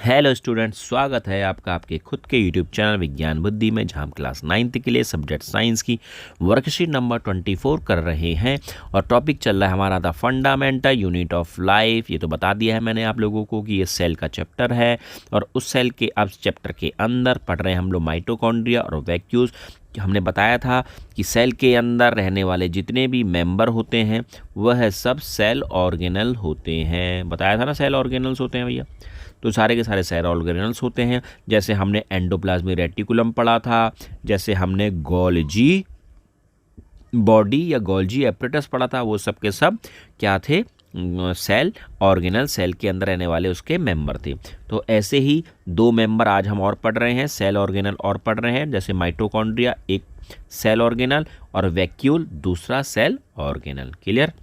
Hello students, स्वागत है आपका आपके खुद के यूट्यूब चैनल विज्ञान बुद्धि में, जहां हम क्लास 9th के लिए सब्जेक्ट साइंस की वर्कशीट नंबर 24 कर रहे हैं। और टॉपिक चल रहा है हमारा the fundamental unit of life. ये तो बता दिया है मैंने आप लोगों को कि ये सेल का चैप्टर है, और उस सेल के अब चैप्टर के अंदर पढ़ रहे हैं हम लोग माइटोकॉन्ड्रिया और वैक्यूल्स। हमने बताया था कि सेल के अंदर रहने वाले जितने भी मेंबर होते हैं वह सब सेल ऑर्गेनल होते हैं। बताया था ना, सेल ऑर्गेनल्स होते हैं भैया। तो सारे के सारे सेल ऑर्गेनल्स होते हैं। जैसे हमने एंडोप्लाज्मिक रेटिकुलम पढ़ा था, जैसे हमने गोल्जी बॉडी या गोल्जी एपरेटस पढ़ा था, वो सब के सब क्या थे? सेल ऑर्गेनल, सेल के अंदर रहने वाले उसके मेंबर थे। तो ऐसे ही दो मेंबर आज हम और पढ़ रहे हैं, सेल ऑर्गेनल और पढ़ रहे हैं। जैसे माइटोकॉन्ड्रिया एक सेल ऑर्गेनल और वैक्यूल दूसरा सेल ऑर्गेनल। क्लियर?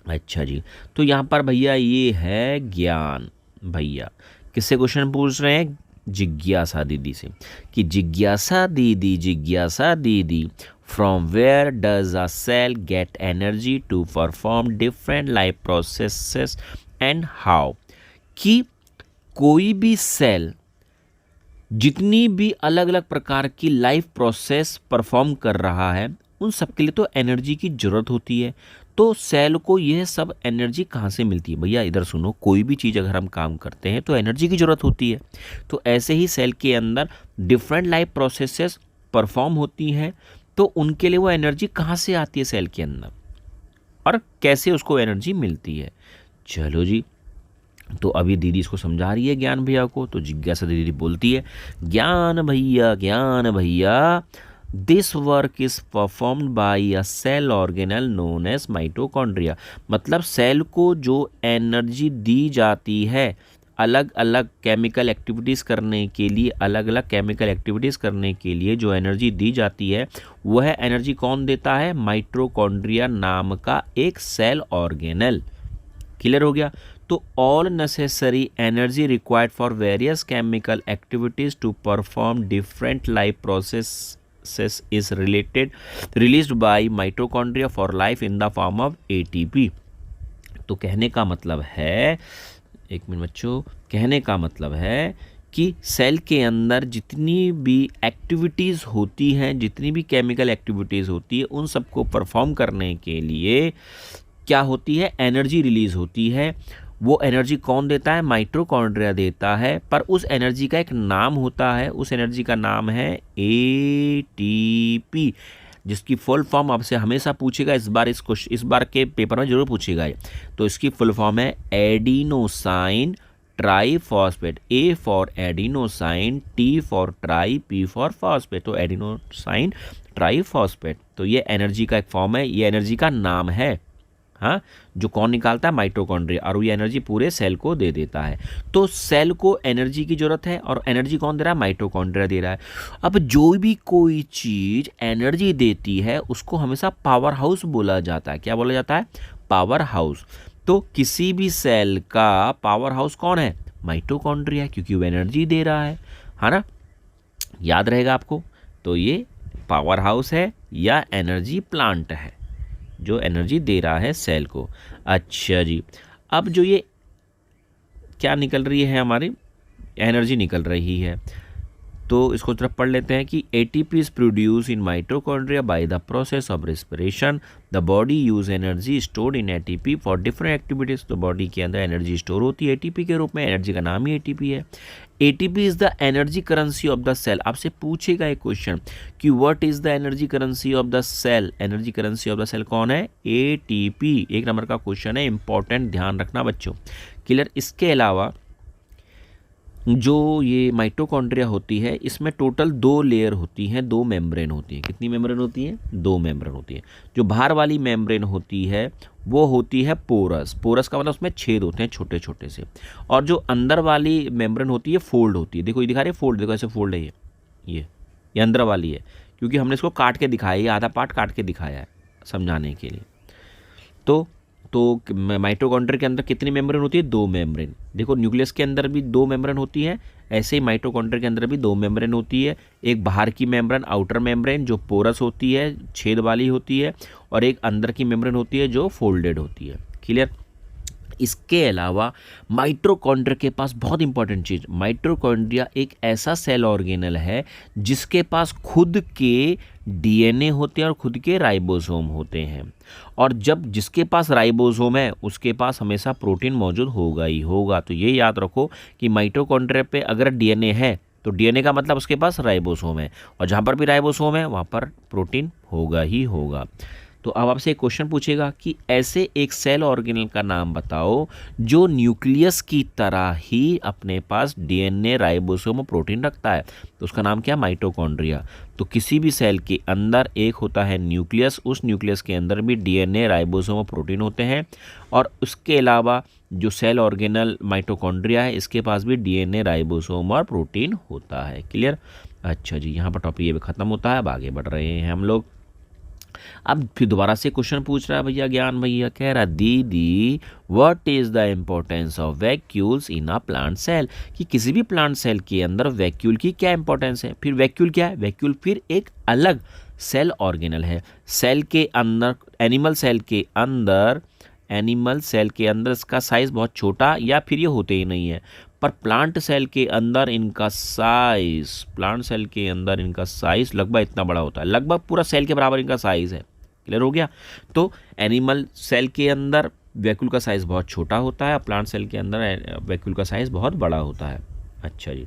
अच्छा जी, तो यहाँ पर भैया ये है ज्ञान। भैया किससे क्वेश्चन पूछ रहे हैं? जिज्ञासा दीदी से, कि जिज्ञासा दीदी from where does a cell get energy to perform different life processes and how. कि कोई भी सेल जितनी भी अलग अलग प्रकार की लाइफ प्रोसेस परफॉर्म कर रहा है, उन सब के लिए तो एनर्जी की ज़रूरत होती है। तो सेल को यह सब एनर्जी कहाँ से मिलती है? भैया इधर सुनो, कोई भी चीज़ अगर हम काम करते हैं तो एनर्जी की ज़रूरत होती है। तो ऐसे ही सेल के अंदर डिफरेंट लाइफ प्रोसेसेस परफॉर्म होती हैं, तो उनके लिए वो एनर्जी कहाँ से आती है सेल के अंदर, और कैसे उसको एनर्जी मिलती है। चलो जी, तो अभी दीदी इसको समझा रही है ज्ञान भैया को। तो जिज्ञासा दीदी बोलती है, ज्ञान भैया this work is performed by a cell organelle known as mitochondria. मतलब सेल को जो एनर्जी दी जाती है अलग अलग केमिकल एक्टिविटीज़ करने के लिए, जो एनर्जी दी जाती है वह एनर्जी कौन देता है? माइटोकॉन्ड्रिया नाम का एक सेल ऑर्गेनल। क्लियर हो गया? तो all necessary energy required for various chemical activities to perform different life process is released by mitochondria for life in the form of ATP. तो कहने का मतलब है, एक मिनट बच्चों, कहने का मतलब है कि सेल के अंदर जितनी भी एक्टिविटीज़ होती हैं, जितनी भी केमिकल एक्टिविटीज़ होती है, उन सबको परफॉर्म करने के लिए क्या होती है? एनर्जी रिलीज होती है। वो एनर्जी कौन देता है? माइटोकॉन्ड्रिया देता है। पर उस एनर्जी का एक नाम होता है, उस एनर्जी का नाम है एटीपी, जिसकी फुल फॉर्म आपसे हमेशा पूछेगा। इस बार के पेपर में जरूर पूछेगा। तो इसकी फुल फॉर्म है adenosine triphosphate. A for adenosine, T for try, P for phosphate. तो एडिनोसाइन ट्राईफॉस्फेट। तो ये एनर्जी का एक फॉर्म है, ये एनर्जी का नाम है। हाँ, जो कौन निकालता है? माइटोकॉन्ड्रिया, और ये एनर्जी पूरे सेल को दे देता है। तो सेल को एनर्जी की जरूरत है, और एनर्जी कौन दे रहा है? माइटोकॉन्ड्रिया दे रहा है। अब जो भी कोई चीज एनर्जी देती है उसको हमेशा पावर हाउस बोला जाता है। क्या बोला जाता है? Power house. तो किसी भी सेल का पावर हाउस कौन है? माइटोकॉन्ड्रिया, क्योंकि वो एनर्जी दे रहा है ना? याद रहेगा आपको। तो ये पावर हाउस है या एनर्जी प्लांट है जो एनर्जी दे रहा है सेल को। अच्छा जी, अब जो ये क्या निकल रही है, हमारी एनर्जी निकल रही है, तो इसको तरफ पढ़ लेते हैं कि ATP is produce in mitochondria by the process of respiration. The body use energy stored in ATP for different activities. तो बॉडी के अंदर एनर्जी स्टोर होती है एटीपी के रूप में, एनर्जी का नाम ही एटीपी है। ATP is the energy currency of the cell. आपसे पूछेगा एक क्वेश्चन कि what is the energy currency of the cell. Energy currency of the cell कौन है? एटीपी। एक नंबर का क्वेश्चन है, इंपॉर्टेंट, ध्यान रखना बच्चों। क्लियर? इसके अलावा जो ये माइटोकॉन्ड्रिया होती है, इसमें टोटल 2 लेयर होती हैं, 2 मेम्ब्रेन होती हैं। कितनी मेम्ब्रेन होती हैं? 2 मेम्ब्रेन होती है। जो बाहर वाली मेम्ब्रेन होती है वो होती है पोरस। पोरस का मतलब उसमें छेद होते हैं छोटे छोटे से। और जो अंदर वाली मेम्ब्रेन होती है फोल्ड होती है। देखो ये दिखा रहे हैं फोल्ड, देखो ऐसे फोल्ड है ये अंदर वाली है, क्योंकि हमने इसको काट के दिखाया, ये आधा पार्ट काट के दिखाया है समझाने के लिए। तो माइटोकॉन्ड्रिया के अंदर कितनी मेम्ब्रेन होती है? 2 मेम्ब्रेन। देखो न्यूक्लियस के अंदर भी 2 मेम्ब्रेन होती है, ऐसे ही माइटोकॉन्ड्रिया के अंदर भी 2 मेम्ब्रेन होती है। एक बाहर की मेम्ब्रेन, आउटर मेम्ब्रेन, जो पोरस होती है, छेद वाली होती है, और एक अंदर की मेम्ब्रेन होती है जो फोल्डेड होती है। क्लियर? इसके अलावा माइटोकॉन्ड्रिया के पास बहुत इंपॉर्टेंट चीज़, माइटोकॉन्ड्रिया एक ऐसा सेल ऑर्गेनल है जिसके पास खुद के डीएनए होते हैं और खुद के राइबोसोम होते हैं। और जब जिसके पास राइबोसोम है उसके पास हमेशा प्रोटीन मौजूद होगा ही होगा। तो ये याद रखो कि माइटोकॉन्ड्रिया पे अगर डीएनए है तो डीएनए का मतलब उसके पास राइबोसोम है, और जहाँ पर भी राइबोसोम है वहाँ पर प्रोटीन होगा ही होगा। तो अब आपसे एक क्वेश्चन पूछेगा कि ऐसे एक सेल ऑर्गेनल का नाम बताओ जो न्यूक्लियस की तरह ही अपने पास डीएनए राइबोसोम और प्रोटीन रखता है। तो उसका नाम क्या? माइटोकॉन्ड्रिया। तो किसी भी सेल के अंदर एक होता है न्यूक्लियस, उस न्यूक्लियस के अंदर भी डीएनए राइबोसोम और प्रोटीन होते हैं, और उसके अलावा जो सेल ऑर्गेनल माइटोकॉन्ड्रिया है इसके पास भी डीएनए राइबोसोम और प्रोटीन होता है। क्लियर? अच्छा जी, यहाँ पर टॉपिक ये भी खत्म होता है। अब आगे बढ़ रहे हैं हम लोग। अब फिर दोबारा से क्वेश्चन पूछ रहा है भैया ज्ञान भैया, कह रहा दीदी what is the importance of vacuoles in a plant cell, कि किसी भी प्लांट सेल के अंदर वैक्यूल की क्या इंपॉर्टेंस है। फिर वैक्यूल क्या है? वैक्यूल फिर एक अलग सेल ऑर्गेनल है। सेल के अंदर, एनिमल सेल के अंदर इसका साइज बहुत छोटा या फिर ये होते ही नहीं है, पर प्लांट सेल के अंदर इनका साइज लगभग इतना बड़ा होता है, लगभग पूरा सेल के बराबर इनका साइज है। क्लियर हो गया? तो एनिमल सेल के अंदर वैक्यूल का साइज बहुत छोटा होता है और प्लांट सेल के अंदर वैक्यूल का साइज बहुत बड़ा होता है। अच्छा जी,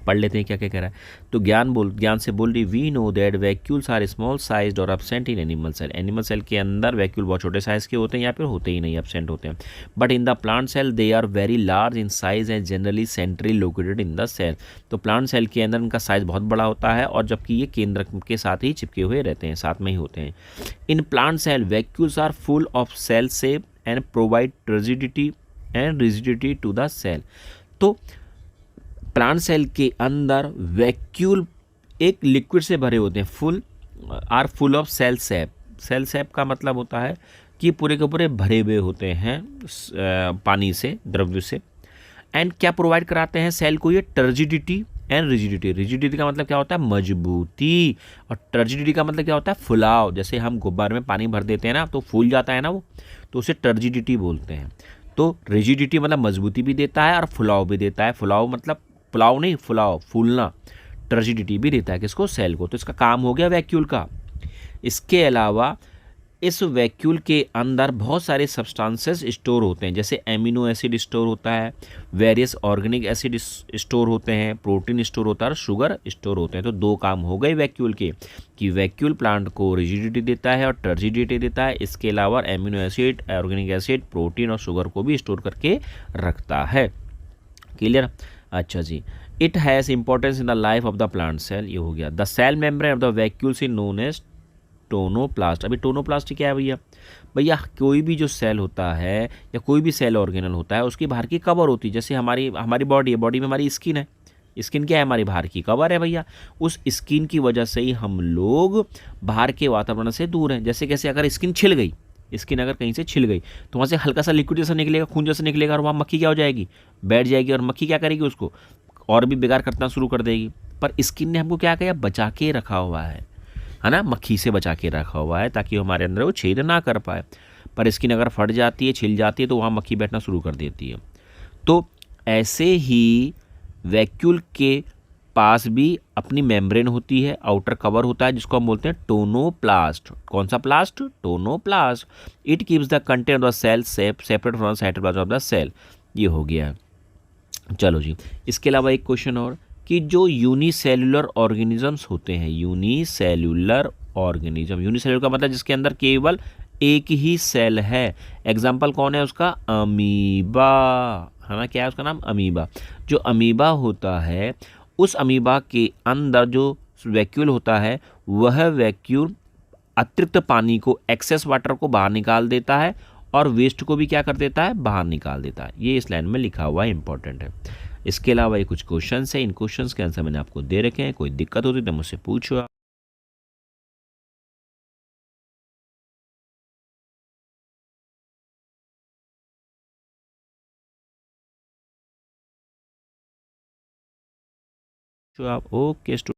पढ़ लेते हैं क्या क्या कह रहा है। तो ज्ञान से बोल रही, we know that vacuoles are small size और absent in animal cell. Animal cell के अंदर वैक्यूल बहुत छोटे साइज के होते हैं या फिर होते ही नहीं, एब्सेंट होते हैं। But in the plant cell they are very large in size and generally centrally located in the cell. तो प्लांट सेल के अंदर इनका साइज बहुत बड़ा होता है और जबकि ये केंद्र के साथ ही चिपके हुए रहते हैं, साथ में ही होते हैं। In plant cell vacuoles are full of cell sap and provide rigidity to the cell. तो प्लांट सेल के अंदर वैक्यूल एक लिक्विड से भरे होते हैं, full of cell sap. Cell sap का मतलब होता है कि पूरे के पूरे भरे हुए होते हैं पानी से, द्रव्य से। एंड क्या प्रोवाइड कराते हैं सेल को? ये टर्जिडिटी एंड रिजिडिटी। रिजिडिटी का मतलब क्या होता है? मजबूती। और टर्जिडिटी का मतलब क्या होता है? फुलाव। जैसे हम गुब्बारे में पानी भर देते हैं ना तो फूल जाता है ना वो, तो उसे टर्जिडिटी बोलते हैं। तो रिजिडिटी मतलब मजबूती भी देता है और फुलाव भी देता है। फुलाव मतलब पुलाव नहीं, फुलाव, फूलना। टर्जिडिटी भी देता है किसको? सेल को। तो इसका काम हो गया वैक्यूल का। इसके अलावा इस वैक्यूल के अंदर बहुत सारे सब्सटेंसेस स्टोर होते हैं, जैसे एमिनो एसिड स्टोर होता है, वेरियस ऑर्गेनिक एसिड स्टोर होते हैं, प्रोटीन स्टोर होता है और शुगर स्टोर होते हैं। तो दो काम हो गए वैक्यूल के, कि वैक्यूल प्लांट को रिजिडिटी देता है और टर्जिडिटी देता है। इसके अलावा amino acid, organic acid, protein और शुगर को भी स्टोर करके रखता है। क्लियर? अच्छा जी, it has importance in the life of the plant cell. ये हो गया। The cell membrane of the vacuoles is known as tonoplast. अभी टोनोप्लास्ट क्या है भैया? भैया कोई भी जो सेल होता है या कोई भी सेल ऑर्गेनल होता है उसकी बाहर की कवर होती है। जैसे हमारी बॉडी है, बॉडी में हमारी स्किन है। स्किन क्या है? हमारी बाहर की कवर है भैया। उस स्किन की वजह से ही हम लोग बाहर के वातावरण से दूर हैं। जैसे कैसे? अगर स्किन छिल गई, स्किन अगर कहीं से छिल गई तो वहाँ से हल्का सा लिक्विड जैसा निकलेगा, खून जैसा निकलेगा, और वहाँ मक्खी क्या हो जाएगी? बैठ जाएगी। और मक्खी क्या करेगी? उसको और भी बेकार करना शुरू कर देगी। पर स्किन ने हमको क्या किया? बचा के रखा हुआ है ना, मक्खी से बचा के रखा हुआ है ताकि हमारे अंदर वो छेद ना कर पाए। पर स्किन अगर फट जाती है, छिल जाती है तो वहाँ मक्खी बैठना शुरू कर देती है। तो ऐसे ही वैक्यूल के पास भी अपनी मेम्ब्रेन होती है, आउटर कवर होता है जिसको हम बोलते हैं टोनोप्लास्ट। कौन सा plast? Tonoplast. It keeps the content of the cell separate from cytoplasm of the cell. ये हो गया है। चलो जी, इसके अलावा एक क्वेश्चन और, कि जो यूनिसेल्युलर ऑर्गेनिजम्स होते हैं, यूनिसेल्युलर का मतलब जिसके अंदर केवल एक ही सेल है। एग्जाम्पल कौन है उसका? अमीबा, है ना। क्या है उसका नाम? अमीबा। जो अमीबा होता है, उस अमीबा के अंदर जो वैक्यूल होता है, वह वैक्यूल अतिरिक्त पानी को, एक्सेस वाटर को बाहर निकाल देता है और वेस्ट को भी क्या कर देता है? बाहर निकाल देता है। ये इस लाइन में लिखा हुआ है, इंपॉर्टेंट है। इसके अलावा ये कुछ क्वेश्चंस हैं, इन क्वेश्चंस के आंसर मैंने आपको दे रखे हैं। कोई दिक्कत होती तो मुझसे पूछो आप। ओके।